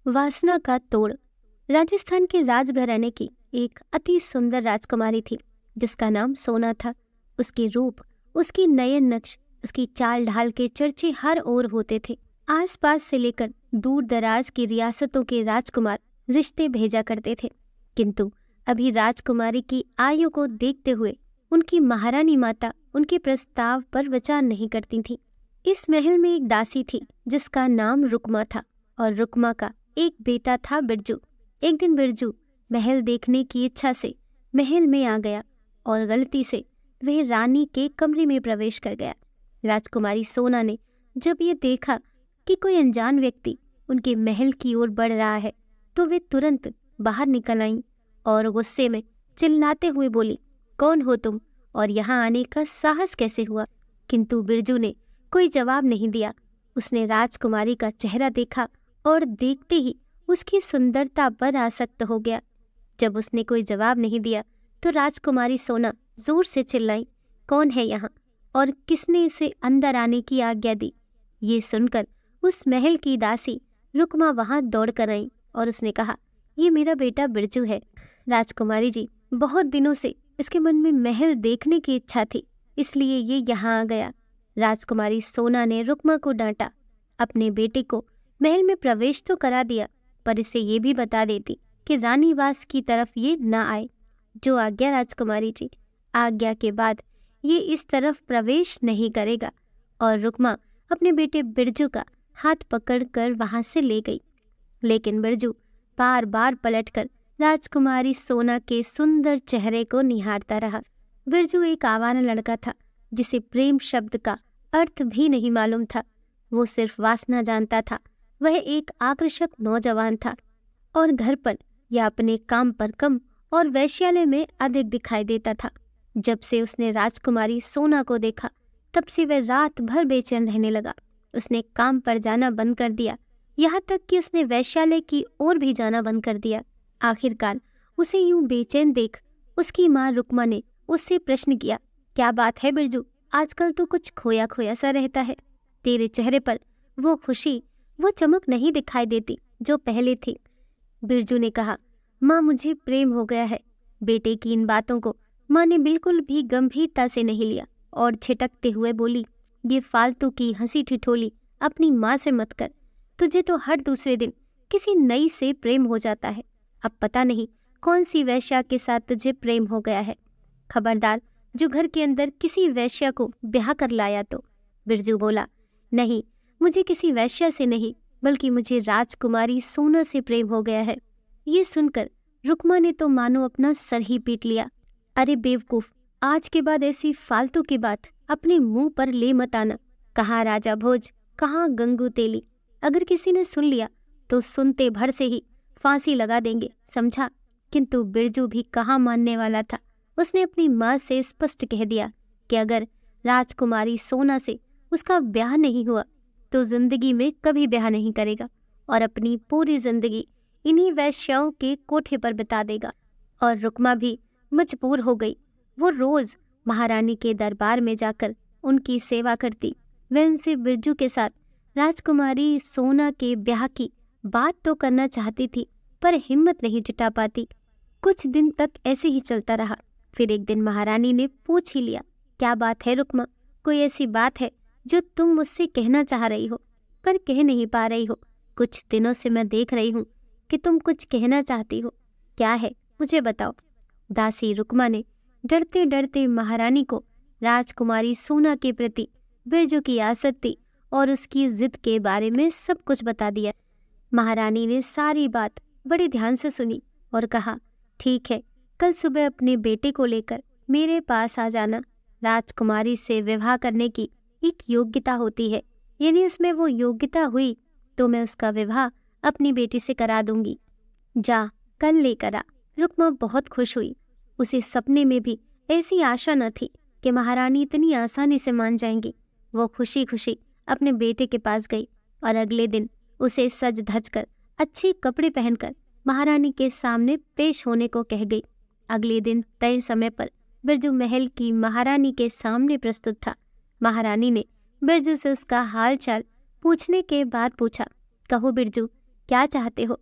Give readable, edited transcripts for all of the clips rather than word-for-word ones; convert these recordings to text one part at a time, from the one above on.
वासना का तोड़। राजस्थान के राजघराने की एक अति सुंदर राजकुमारी थी जिसका नाम सोना था। उसके रूप, उसकी नयन नक्श, उसकी चाल ढाल के चर्चे हर ओर होते थे। आसपास से लेकर दूर दराज की रियासतों के राजकुमार रिश्ते भेजा करते थे, किंतु अभी राजकुमारी की आयु को देखते हुए उनकी महारानी माता उनके प्रस्ताव पर विचार नहीं करती थी। इस महल में एक दासी थी जिसका नाम रुकमा था और रुकमा का एक बेटा था बिरजू। एक दिन बिरजू महल देखने की इच्छा से महल में आ गया और गलती से वह रानी के कमरे में प्रवेश कर गया। राजकुमारी सोना ने जब ये देखा कि कोई अनजान व्यक्ति उनके महल की ओर बढ़ रहा है तो वे तुरंत बाहर निकल आईं और गुस्से में चिल्लाते हुए बोली, कौन हो तुम और यहाँ आने का साहस कैसे हुआ? किंतु बिरजू ने कोई जवाब नहीं दिया। उसने राजकुमारी का चेहरा देखा और देखते ही उसकी सुंदरता पर आसक्त हो गया। जब उसने कोई जवाब नहीं दिया तो राजकुमारी सोना जोर से चिल्लाई, कौन है यहाँ और किसने इसे अंदर आने की आज्ञा दी? ये सुनकर उस महल की दासी रुकमा वहां दौड़ कर आई और उसने कहा, ये मेरा बेटा बिरजू है। राजकुमारी जी, बहुत दिनों से इसके मन में महल देखने की इच्छा थी, इसलिए ये यहाँ आ गया। राजकुमारी सोना ने रुकमा को डांटा। अपने बेटे को महल में प्रवेश तो करा दिया, पर इसे ये भी बता देती कि रानीवास की तरफ ये ना आए। जो आज्ञा राजकुमारी जी, आज्ञा के बाद ये इस तरफ प्रवेश नहीं करेगा। और रुकमा अपने बेटे बिरजू का हाथ पकड़कर वहां से ले गई। लेकिन बिरजू बार बार पलटकर राजकुमारी सोना के सुंदर चेहरे को निहारता रहा। बिरजू एक आवारा लड़का था जिसे प्रेम शब्द का अर्थ भी नहीं मालूम था। वो सिर्फ वासना जानता था। वह एक आकर्षक नौजवान था और घर पर या अपने काम पर कम और वैश्यालय में अधिक दिखाई देता था। जब से उसने राजकुमारी सोना को देखा तब से वह रात भर बेचैन रहने लगा। उसने काम पर जाना बंद कर दिया, यहाँ तक कि उसने वैश्यालय की ओर भी जाना बंद कर दिया। आखिरकार उसे यूं बेचैन देख उसकी माँ रुकमा ने उससे प्रश्न किया, क्या बात है बिरजू, आजकल तो कुछ खोया खोया सा रहता है। तेरे चेहरे पर वो खुशी, वो चमक नहीं दिखाई देती जो पहले थी। बिरजू ने कहा, माँ मुझे प्रेम हो गया है। बेटे की इन बातों को माँ ने बिल्कुल भी गंभीरता से नहीं लिया और छिटकते हुए बोली, ये फालतू की हंसी ठिठोली अपनी माँ से मत कर। तुझे तो हर दूसरे दिन किसी नई से प्रेम हो जाता है। अब पता नहीं कौन सी वैश्या के साथ तुझे प्रेम हो गया है। खबरदार जो घर के अंदर किसी वैश्या को ब्याह कर लाया तो। बिरजू बोला, नहीं, मुझे किसी वैश्या से नहीं बल्कि मुझे राजकुमारी सोना से प्रेम हो गया है। ये सुनकर रुकमा ने तो मानो अपना सर ही पीट लिया। अरे बेवकूफ, आज के बाद ऐसी फालतू की बात अपने मुंह पर ले मत आना। कहाँ राजा भोज, कहाँ गंगू तेली। अगर किसी ने सुन लिया तो सुनते भर से ही फांसी लगा देंगे, समझा? किंतु बिरजू भी कहाँ मानने वाला था। उसने अपनी माँ से स्पष्ट कह दिया कि अगर राजकुमारी सोना से उसका ब्याह नहीं हुआ तो जिंदगी में कभी ब्याह नहीं करेगा और अपनी पूरी जिंदगी इन्हीं वैश्याओं के कोठे पर बिता देगा। और रुकमा भी मजबूर हो गई। वो रोज महारानी के दरबार में जाकर उनकी सेवा करती। वह उनसे बिरजू के साथ राजकुमारी सोना के ब्याह की बात तो करना चाहती थी, पर हिम्मत नहीं जुटा पाती। कुछ दिन तक ऐसे ही चलता रहा। फिर एक दिन महारानी ने पूछ ही लिया, क्या बात है रुकमा, कोई ऐसी बात है जो तुम मुझसे कहना चाह रही हो पर कह नहीं पा रही हो? कुछ दिनों से मैं देख रही हूँ कि तुम कुछ कहना चाहती हो। क्या है, मुझे बताओ। दासी रुकमा ने डरते डरते महारानी को राजकुमारी सोना के प्रति बिरजू की आसक्ति और उसकी जिद के बारे में सब कुछ बता दिया। महारानी ने सारी बात बड़े ध्यान से सुनी और कहा, ठीक है, कल सुबह अपने बेटे को लेकर मेरे पास आ जाना। राजकुमारी से विवाह करने की एक योग्यता होती है, यदि उसमें वो योग्यता हुई तो मैं उसका विवाह अपनी बेटी से करा दूंगी। जा, कल लेकर आ। रुकमा बहुत खुश हुई। उसे सपने में भी ऐसी आशा न थी कि महारानी इतनी आसानी से मान जाएंगी। वो खुशी खुशी अपने बेटे के पास गई और अगले दिन उसे सज धज कर अच्छे कपड़े पहनकर महारानी के सामने पेश होने को कह गई। अगले दिन तय समय पर बिरजू महल की महारानी के सामने प्रस्तुत था। महारानी ने बिरजू से उसका हाल चाल पूछने के बाद पूछा, कहो बिरजू, क्या चाहते हो?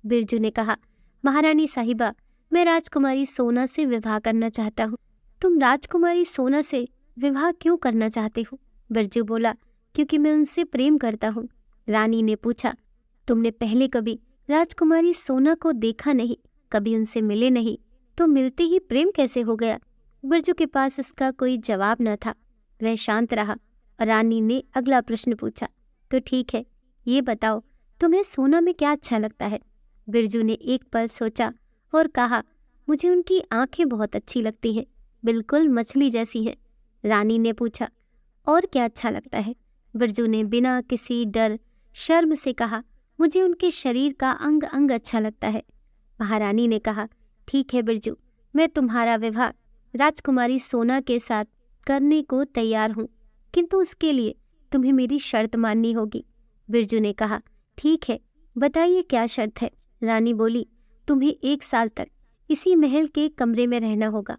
बिरजू ने कहा, महारानी साहिबा, मैं राजकुमारी सोना से विवाह करना चाहता हूँ। तुम राजकुमारी सोना से विवाह क्यों करना चाहते हो? बिरजू बोला, क्योंकि मैं उनसे प्रेम करता हूँ। रानी ने पूछा, तुमने पहले कभी राजकुमारी सोना को देखा नहीं, कभी उनसे मिले नहीं, तो मिलते ही प्रेम कैसे हो गया? बिरजू के पास इसका कोई जवाब न था। वह शांत रहा और रानी ने अगला प्रश्न पूछा, तो ठीक है, ये बताओ तुम्हें सोना में क्या अच्छा लगता है? बिरजू ने एक पल सोचा और कहा, मुझे उनकी आंखें बहुत अच्छी लगती हैं, बिल्कुल मछली जैसी हैं। रानी ने पूछा, और क्या अच्छा लगता है? बिरजू ने बिना किसी डर शर्म से कहा, मुझे उनके शरीर का अंग अंग अच्छा लगता है। महारानी ने कहा, ठीक है बिरजू, मैं तुम्हारा विवाह राजकुमारी सोना के साथ करने को तैयार हूँ, किंतु उसके लिए तुम्हें मेरी शर्त माननी होगी। बिरजू ने कहा, ठीक है, बताइए क्या शर्त है? रानी बोली, तुम्हें 1 साल तक इसी महल के कमरे में रहना होगा,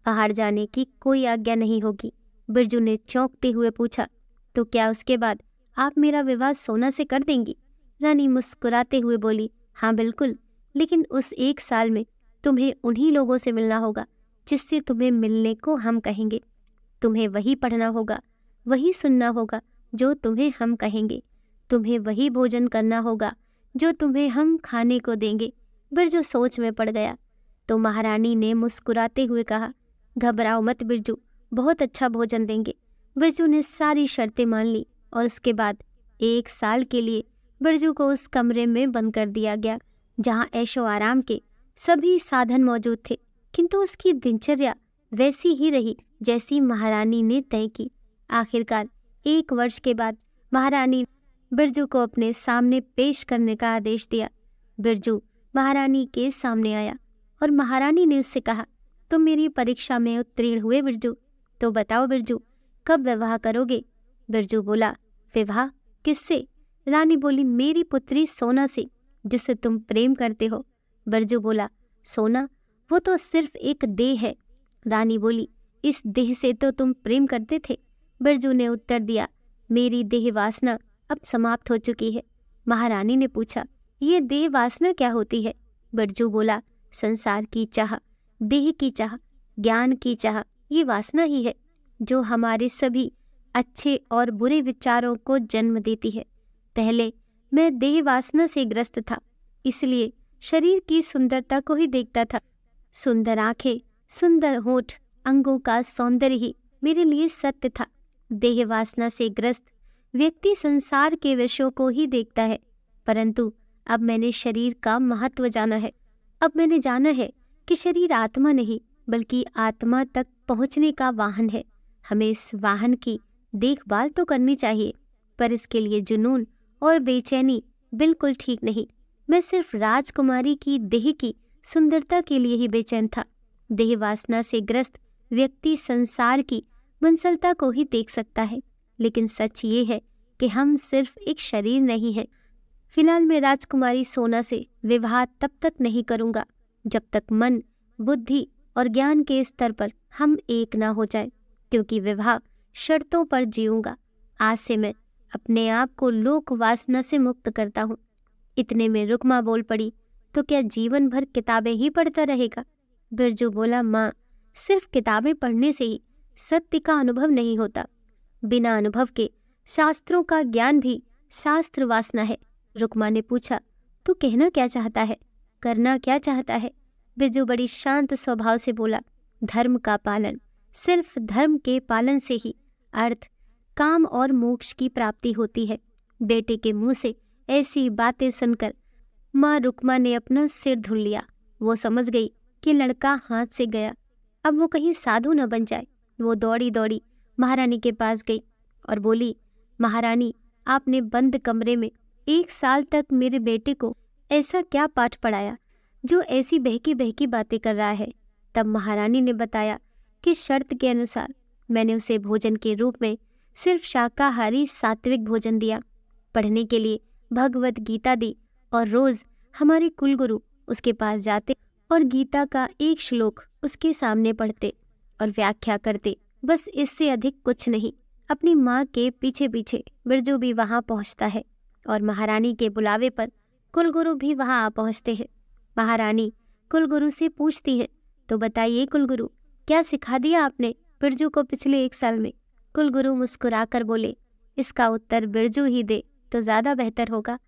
बाहर जाने की कोई आज्ञा नहीं होगी। बिरजू ने चौंकते हुए पूछा, तो क्या उसके बाद आप मेरा विवाह सोना से कर देंगी? रानी मुस्कुराते हुए बोली, हाँ बिल्कुल, लेकिन उस 1 साल में तुम्हें उन्हीं लोगों से मिलना होगा जिससे तुम्हें मिलने को हम कहेंगे। तुम्हें वही पढ़ना होगा, वही सुनना होगा जो तुम्हें हम कहेंगे। तुम्हें वही भोजन करना होगा जो तुम्हें हम खाने को देंगे। बिरजू सोच में पड़ गया। तो महारानी ने मुस्कुराते हुए कहा, घबराओ मत बिरजू, बहुत अच्छा भोजन देंगे। बिरजू ने सारी शर्तें मान ली और उसके बाद 1 साल के लिए बिरजू को उस कमरे में बंद कर दिया गया जहाँ ऐशो आराम के सभी साधन मौजूद थे, किंतु उसकी दिनचर्या वैसी ही रही जैसी महारानी ने तय की। आखिरकार 1 वर्ष के बाद महारानी बिरजू को अपने सामने पेश करने का आदेश दिया। बिरजू महारानी के सामने आया और महारानी ने उससे कहा, तुम मेरी परीक्षा में उत्तीर्ण हुए बिरजू, तो बताओ बिरजू, कब विवाह करोगे? बिरजू बोला, विवाह किससे? रानी बोली, मेरी पुत्री सोना से, जिससे तुम प्रेम करते हो। बिरजू बोला, सोना, वो तो सिर्फ एक देह है। रानी बोली, इस देह से तो तुम प्रेम करते थे। बिरजू ने उत्तर दिया, मेरी देह वासना अब समाप्त हो चुकी है। महारानी ने पूछा, ये देह वासना क्या होती है? बिरजू बोला, संसार की चाह, देह की चाह, ज्ञान की चाह, ये वासना ही है जो हमारे सभी अच्छे और बुरे विचारों को जन्म देती है। पहले मैं देह वासना से ग्रस्त था, इसलिए शरीर की सुंदरता को ही देखता था। सुंदर आंखें, सुंदर होठ, अंगों का सौंदर्य ही मेरे लिए सत्य था। देह वासना से ग्रस्त व्यक्ति संसार के विषयों को ही देखता है, परंतु अब मैंने शरीर का महत्व जाना है। अब मैंने जाना है कि शरीर आत्मा नहीं बल्कि आत्मा तक पहुंचने का वाहन है। हमें इस वाहन की देखभाल तो करनी चाहिए, पर इसके लिए जुनून और बेचैनी बिल्कुल ठीक नहीं। मैं सिर्फ राजकुमारी की देह की सुंदरता के लिए ही बेचैन था। देह वासना से ग्रस्त व्यक्ति संसार की मंसलता को ही देख सकता है, लेकिन सच ये है कि हम सिर्फ एक शरीर नहीं है। फिलहाल मैं राजकुमारी सोना से विवाह तब तक नहीं करूंगा जब तक मन, बुद्धि और ज्ञान के स्तर पर हम एक ना हो जाए, क्योंकि विवाह शर्तों पर जीऊंगा। आज से मैं अपने आप को लोक वासना से मुक्त करता हूँ। इतने में रुक्मा बोल पड़ी, तो क्या जीवन भर किताबें ही पढ़ता रहेगा? बिरजू बोला, माँ, सिर्फ किताबें पढ़ने से ही सत्य का अनुभव नहीं होता। बिना अनुभव के शास्त्रों का ज्ञान भी शास्त्र वासना है। रुक्मा ने पूछा, तू कहना क्या चाहता है, करना क्या चाहता है? बिरजू बड़ी शांत स्वभाव से बोला, धर्म का पालन। सिर्फ धर्म के पालन से ही अर्थ, काम और मोक्ष की प्राप्ति होती है। बेटे के मुंह से ऐसी बातें सुनकर माँ रुक्मा ने अपना सिर धुन लिया। वो समझ गई कि लड़का हाथ से गया, अब वो कहीं साधु न बन जाए। वो दौड़ी दौड़ी महारानी के पास गई और बोली, महारानी, आपने बंद कमरे में 1 साल तक मेरे बेटे को ऐसा क्या पाठ पढ़ाया जो ऐसी बहकी बहकी बातें कर रहा है? तब महारानी ने बताया कि शर्त के अनुसार मैंने उसे भोजन के रूप में सिर्फ शाकाहारी सात्विक भोजन दिया, पढ़ने के लिए भगवत गीता दी और रोज हमारे कुलगुरु उसके पास जाते और गीता का एक श्लोक उसके सामने पढ़ते और व्याख्या करते, बस इससे अधिक कुछ नहीं। अपनी माँ के पीछे पीछे बिरजू भी वहाँ पहुँचता है और महारानी के बुलावे पर कुलगुरु भी वहां आ पहुंचते हैं। महारानी कुलगुरु से पूछती है, तो बताइए कुलगुरु, क्या सिखा दिया आपने बिरजू को पिछले 1 साल में? कुलगुरु मुस्कुराकर बोले, इसका उत्तर बिरजू ही दे तो ज्यादा बेहतर होगा।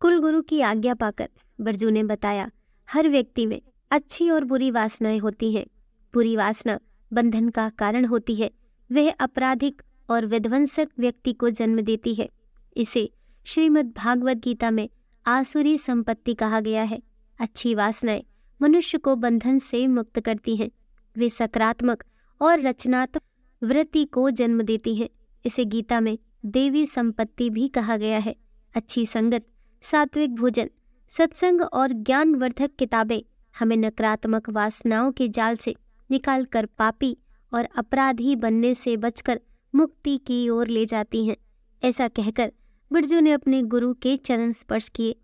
कुलगुरु की आज्ञा पाकर बिरजू ने बताया, हर व्यक्ति में अच्छी और बुरी वासनाएं होती हैं। बुरी वासना बंधन का कारण होती है, वह आपराधिक और विध्वंसक व्यक्ति को जन्म देती है। इसे श्रीमद् भागवत गीता में आसुरी संपत्ति कहा गया है। अच्छी वासनाएं मनुष्य को बंधन से मुक्त करती हैं। वे सकारात्मक और रचनात्मक वृत्ति को जन्म देती हैं। इसे गीता में देवी संपत्ति भी कहा गया है। अच्छी संगत, सात्विक भोजन, सत्संग और ज्ञानवर्धक किताबें हमें नकारात्मक वासनाओं के जाल से निकालकर पापी और अपराधी बनने से बचकर मुक्ति की ओर ले जाती हैं। ऐसा कहकर बिरजू ने अपने गुरु के चरण स्पर्श किए।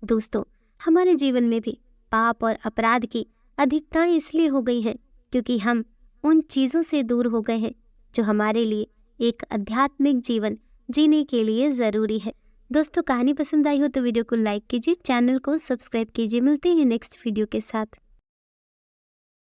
दोस्तों, हमारे जीवन में भी पाप और अपराध की अधिकता इसलिए हो गई है क्योंकि हम उन चीज़ों से दूर हो गए हैं जो हमारे लिए एक आध्यात्मिक जीवन जीने के लिए ज़रूरी है। दोस्तों, कहानी पसंद आई हो तो वीडियो को लाइक कीजिए, चैनल को सब्सक्राइब कीजिए। मिलते हैं नेक्स्ट वीडियो के साथ।